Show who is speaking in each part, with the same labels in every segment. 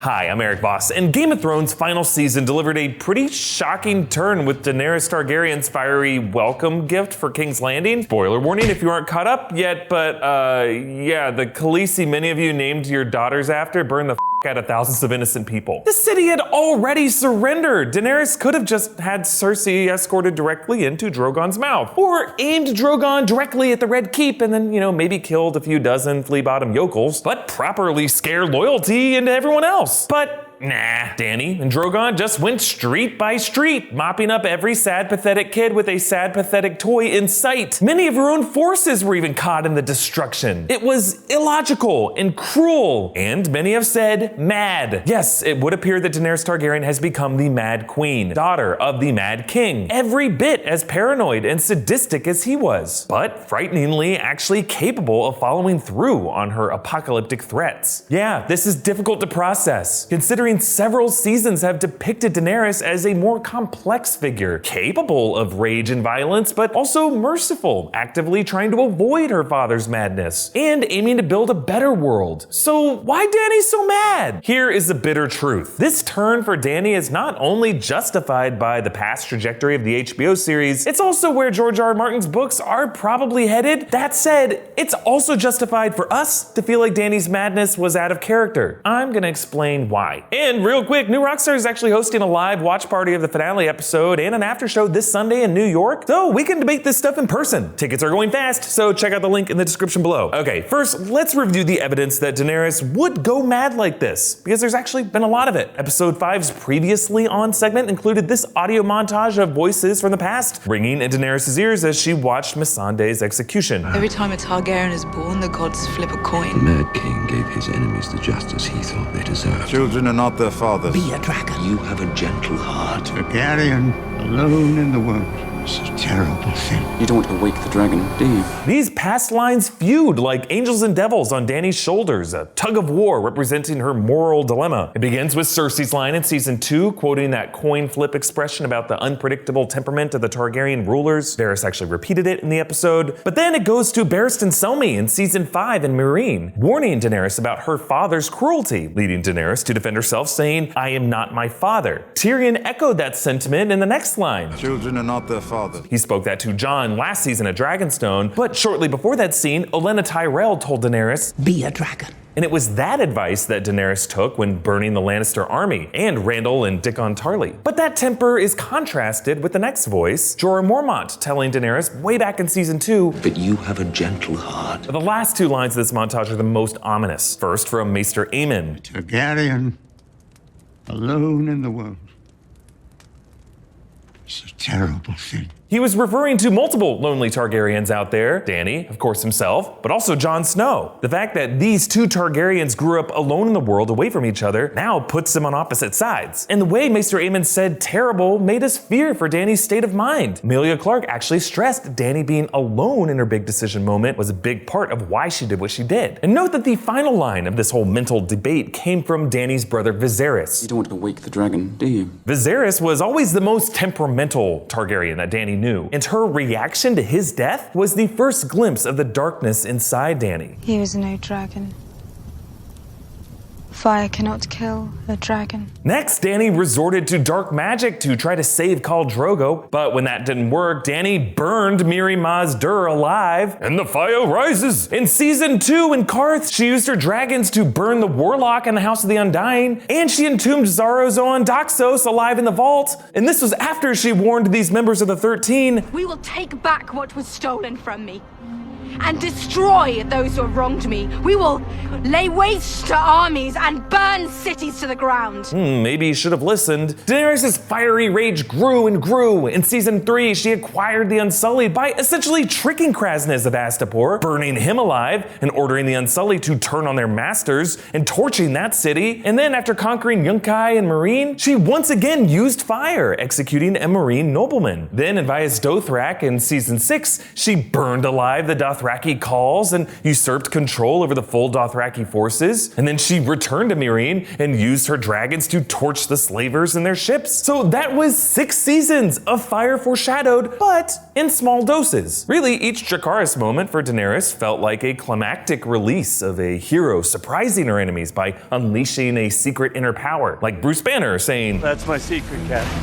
Speaker 1: Hi, I'm Erik Voss, and Game of Thrones' final season delivered a pretty shocking turn with Daenerys Targaryen's fiery welcome gift for King's Landing. Spoiler warning if you aren't caught up yet, but yeah, the Khaleesi many of you named your daughters after burned the out of thousands of innocent people. The city had already surrendered. Daenerys could have just had Cersei escorted directly into Drogon's mouth, or aimed Drogon directly at the Red Keep and then, maybe killed a few dozen flea-bottom yokels, but properly scare loyalty into everyone else. But nah, Dany and Drogon just went street by street, mopping up every sad, pathetic kid with a sad, pathetic toy in sight. Many of her own forces were even caught in the destruction. It was illogical and cruel, and many have said mad. Yes, it would appear that Daenerys Targaryen has become the Mad Queen, daughter of the Mad King, every bit as paranoid and sadistic as he was, but frighteningly actually capable of following through on her apocalyptic threats. Yeah, this is difficult to process, considering several seasons have depicted Daenerys as a more complex figure, capable of rage and violence, but also merciful, actively trying to avoid her father's madness, and aiming to build a better world. So why Dany so mad? Here is the bitter truth. This turn for Dany is not only justified by the past trajectory of the HBO series, it's also where George R. R. Martin's books are probably headed. That said, it's also justified for us to feel like Dany's madness was out of character. I'm gonna explain why. And real quick, New Rockstars is actually hosting a live watch party of the finale episode and an after show this Sunday in New York, so we can debate this stuff in person. Tickets are going fast, so check out the link in the description below. Okay, first, let's review the evidence that Daenerys would go mad like this, because there's actually been a lot of it. Episode 5's previously on segment included this audio montage of voices from the past, ringing in Daenerys' ears as she watched Missandei's execution.
Speaker 2: Every time a Targaryen is born, the gods flip a coin.
Speaker 3: The Mad King gave his enemies the justice he thought they deserved.
Speaker 4: Children are not their fathers.
Speaker 5: Be a dragon.
Speaker 3: You have a gentle heart.
Speaker 5: Targaryen, alone in the world. It's a terrible thing.
Speaker 6: You don't want to wake the dragon, do you?
Speaker 1: These past lines feud like angels and devils on Dany's shoulders, a tug of war representing her moral dilemma. It begins with Cersei's line in season 2, quoting that coin flip expression about the unpredictable temperament of the Targaryen rulers. Varys actually repeated it in the episode. But then it goes to Barristan Selmy in season 5 in Meereen, warning Daenerys about her father's cruelty, leading Daenerys to defend herself, saying, "I am not my father." Tyrion echoed that sentiment in the next line.
Speaker 4: Children are not their fathers.
Speaker 1: He spoke that to Jon last season at Dragonstone, but shortly before that scene, Olenna Tyrell told Daenerys,
Speaker 5: Be a dragon.
Speaker 1: and it was that advice that Daenerys took when burning the Lannister army, and Randall and Dickon Tarly. But that temper is contrasted with the next voice, Jorah Mormont, telling Daenerys way back in season 2,
Speaker 3: But you have a gentle heart.
Speaker 1: the last two lines of this montage are the most ominous. First from Maester Aemon.
Speaker 5: Targaryen, alone in the world. It's a terrible thing.
Speaker 1: He was referring to multiple lonely Targaryens out there, Dany, of course himself, but also Jon Snow. The fact that these two Targaryens grew up alone in the world away from each other now puts them on opposite sides. And the way Maester Aemon said terrible made us fear for Dany's state of mind. Emilia Clarke actually stressed Dany being alone in her big decision moment was a big part of why she did what she did. And note that the final line of this whole mental debate came from Dany's brother Viserys.
Speaker 6: You don't want to wake the dragon, do you?
Speaker 1: Viserys was always the most temperamental Targaryen that Dany knew, and her reaction to his death was the first glimpse of the darkness inside Dany.
Speaker 7: He is no dragon. Fire cannot kill a dragon.
Speaker 1: Next, Dany resorted to dark magic to try to save Khal Drogo, but when that didn't work, Dany burned Mirri Maz Dur alive, and the fire rises. In season 2 in Karth, she used her dragons to burn the Warlock in the House of the Undying, and she entombed Xaro and Daxos alive in the vault. And this was after she warned these members of the 13,
Speaker 8: We will take back what was stolen from me and destroy those who have wronged me. We will lay waste to armies and burn cities to the ground.
Speaker 1: Maybe you should have listened. Daenerys' fiery rage grew and grew. In season 3, she acquired the Unsullied by essentially tricking Krasnez of Astapor, burning him alive, and ordering the Unsullied to turn on their masters and torching that city. And then after conquering Yunkai and Meereen, she once again used fire, executing a Meereen nobleman. Then in Vaes Dothrak in season 6, she burned alive the Dothraki Dothraki calls and usurped control over the full Dothraki forces. And then she returned to Meereen and used her dragons to torch the slavers in their ships. So that was 6 seasons of fire foreshadowed, but in small doses. Really, each Dracarys moment for Daenerys felt like a climactic release of a hero surprising her enemies by unleashing a secret inner power, like Bruce Banner saying,
Speaker 9: "That's my secret, Captain.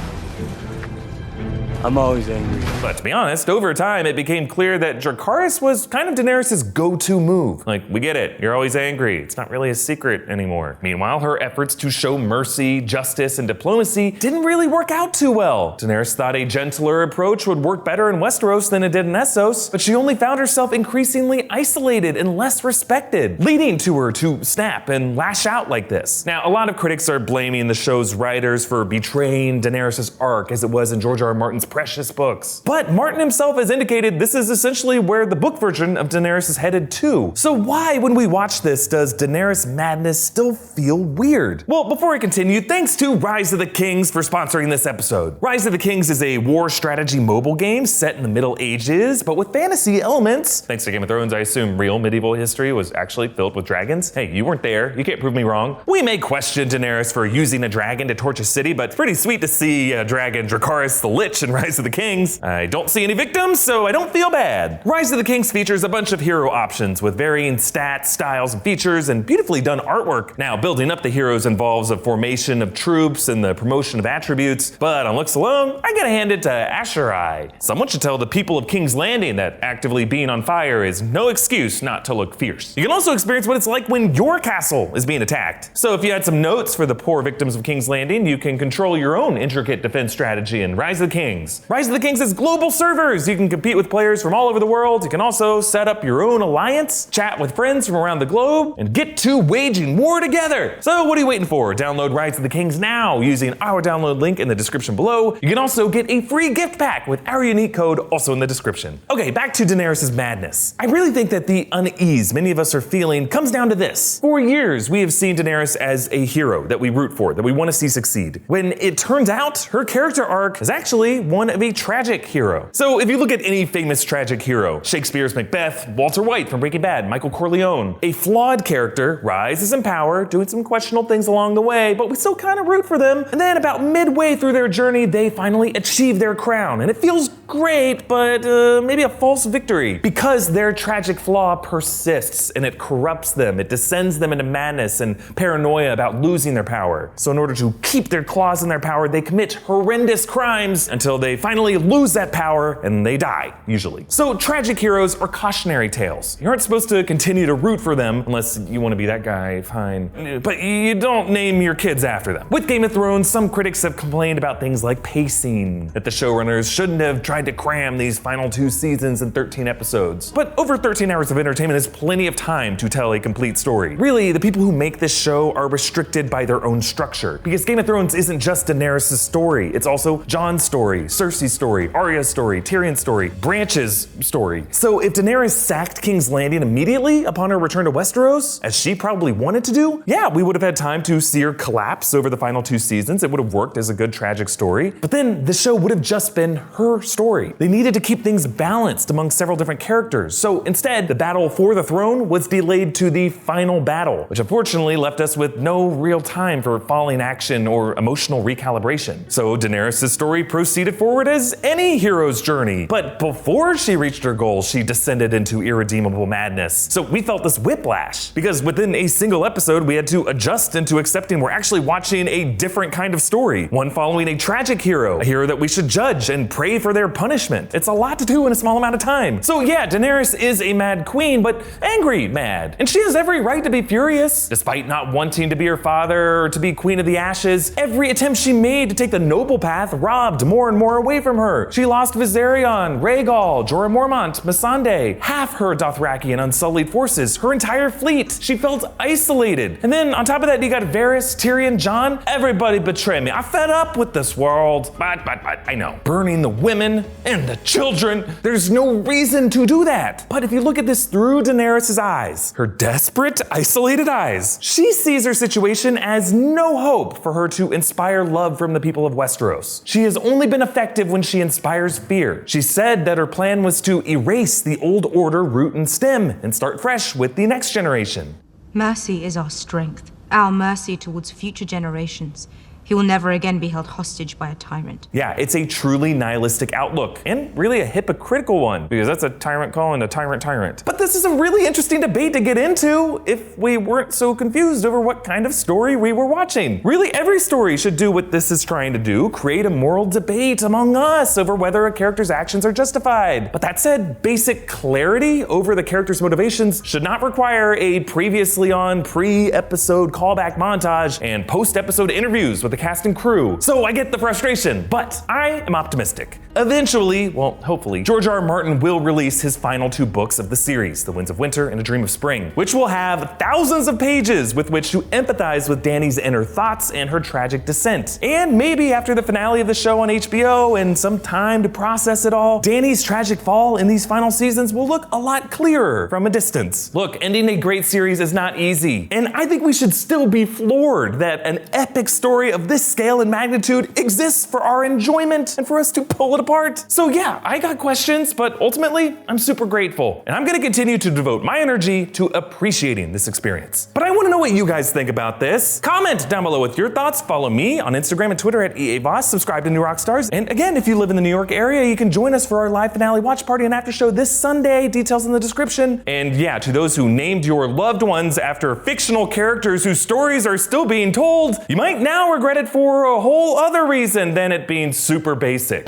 Speaker 9: I'm always angry."
Speaker 1: But to be honest, over time it became clear that Dracarys was kind of Daenerys' go-to move. Like, we get it, you're always angry. It's not really a secret anymore. Meanwhile, her efforts to show mercy, justice, and diplomacy didn't really work out too well. Daenerys thought a gentler approach would work better in Westeros than it did in Essos, but she only found herself increasingly isolated and less respected, leading to her to snap and lash out like this. Now, a lot of critics are blaming the show's writers for betraying Daenerys' arc as it was in George R. R. Martin's precious books. But Martin himself has indicated this is essentially where the book version of Daenerys is headed to. So why, when we watch this, does Daenerys madness still feel weird? Well, before I continue, thanks to Rise of the Kings for sponsoring this episode. Rise of the Kings is a war strategy mobile game set in the Middle Ages, but with fantasy elements. Thanks to Game of Thrones, I assume real medieval history was actually filled with dragons. Hey, you weren't there. You can't prove me wrong. We may question Daenerys for using a dragon to torch a city, but it's pretty sweet to see a dragon Dracarys the Lich in Rise of the Kings. I don't see any victims, so I don't feel bad. Rise of the Kings features a bunch of hero options with varying stats, styles, and features, and beautifully done artwork. Now, building up the heroes involves a formation of troops and the promotion of attributes, but on looks alone, I gotta hand it to Asherai. Someone should tell the people of King's Landing that actively being on fire is no excuse not to look fierce. You can also experience what it's like when your castle is being attacked. So if you had some notes for the poor victims of King's Landing, you can control your own intricate defense strategy in Rise of the Kings. Rise of the Kings has global servers. You can compete with players from all over the world. You can also set up your own alliance, chat with friends from around the globe, and get to waging war together. So what are you waiting for? Download Rise of the Kings now using our download link in the description below. You can also get a free gift pack with our unique code also in the description. Okay, back to Daenerys' madness. I really think that the unease many of us are feeling comes down to this. For years, we have seen Daenerys as a hero that we root for, that we want to see succeed. When it turns out, her character arc is actually one of a tragic hero. So if you look at any famous tragic hero, Shakespeare's Macbeth, Walter White from Breaking Bad, Michael Corleone, a flawed character rises in power, doing some questionable things along the way, but we still kind of root for them. And then about midway through their journey, they finally achieve their crown. And it feels great, but maybe a false victory because their tragic flaw persists and it corrupts them. It descends them into madness and paranoia about losing their power. So in order to keep their claws in their power, they commit horrendous crimes until they finally lose that power and they die, usually. So tragic heroes are cautionary tales. You aren't supposed to continue to root for them unless you want to be that guy, fine. But you don't name your kids after them. With Game of Thrones, some critics have complained about things like pacing, that the showrunners shouldn't have tried to cram these final 2 seasons in 13 episodes. But over 13 hours of entertainment is plenty of time to tell a complete story. Really, the people who make this show are restricted by their own structure. Because Game of Thrones isn't just Daenerys' story, it's also Jon's story, Cersei's story, Arya's story, Tyrion's story, Branch's story. So if Daenerys sacked King's Landing immediately upon her return to Westeros, as she probably wanted to do, yeah, we would have had time to see her collapse over the final 2 seasons. It would have worked as a good tragic story. But then the show would have just been her story. They needed to keep things balanced among several different characters. So instead, the battle for the throne was delayed to the final battle, which unfortunately left us with no real time for falling action or emotional recalibration. So Daenerys' story proceeded forward as any hero's journey. But before she reached her goal, she descended into irredeemable madness. So we felt this whiplash because within a single episode, we had to adjust into accepting we're actually watching a different kind of story. One following a tragic hero, a hero that we should judge and pray for their punishment. It's a lot to do in a small amount of time. So yeah, Daenerys is a mad queen, but angry mad. And she has every right to be furious. Despite not wanting to be her father or to be Queen of the Ashes, every attempt she made to take the noble path robbed more and more away from her. She lost Viserion, Rhaegal, Jorah Mormont, Missandei, half her Dothraki and Unsullied forces, her entire fleet. She felt isolated. And then on top of that, you got Varys, Tyrion, Jon. Everybody betrayed me. I fed up with this world. But I know. Burning the women and the children. There's no reason to do that. But if you look at this through Daenerys' eyes, her desperate, isolated eyes, she sees her situation as no hope for her to inspire love from the people of Westeros. She has only been affected effective when she inspires fear. She said that her plan was to erase the old order root and stem and start fresh with the next generation.
Speaker 10: Mercy is our strength, our mercy towards future generations. He will never again be held hostage by a tyrant.
Speaker 1: Yeah, it's a truly nihilistic outlook, and really a hypocritical one, because that's a tyrant calling a tyrant. But this is a really interesting debate to get into if we weren't so confused over what kind of story we were watching. Really, every story should do what this is trying to do, create a moral debate among us over whether a character's actions are justified. But that said, basic clarity over the character's motivations should not require a previously on pre-episode callback montage and post-episode interviews with the cast and crew. So I get the frustration, but I am optimistic. Eventually, well, hopefully, George R. R. Martin will release his final 2 books of the series, The Winds of Winter and A Dream of Spring, which will have thousands of pages with which to empathize with Dany's inner thoughts and her tragic descent. And maybe after the finale of the show on HBO and some time to process it all, Dany's tragic fall in these final seasons will look a lot clearer from a distance. Look, ending a great series is not easy, and I think we should still be floored that an epic story of this scale and magnitude exists for our enjoyment and for us to pull it apart. So yeah, I got questions, but ultimately, I'm super grateful. And I'm gonna continue to devote my energy to appreciating this experience. But I wanna know what you guys think about this. Comment down below with your thoughts. Follow me on Instagram and Twitter at Erik Voss. Subscribe to New Rockstars. And again, if you live in the New York area, you can join us for our live finale watch party and after show this Sunday. Details in the description. And yeah, to those who named your loved ones after fictional characters whose stories are still being told, you might now regret it for a whole other reason than it being super basic.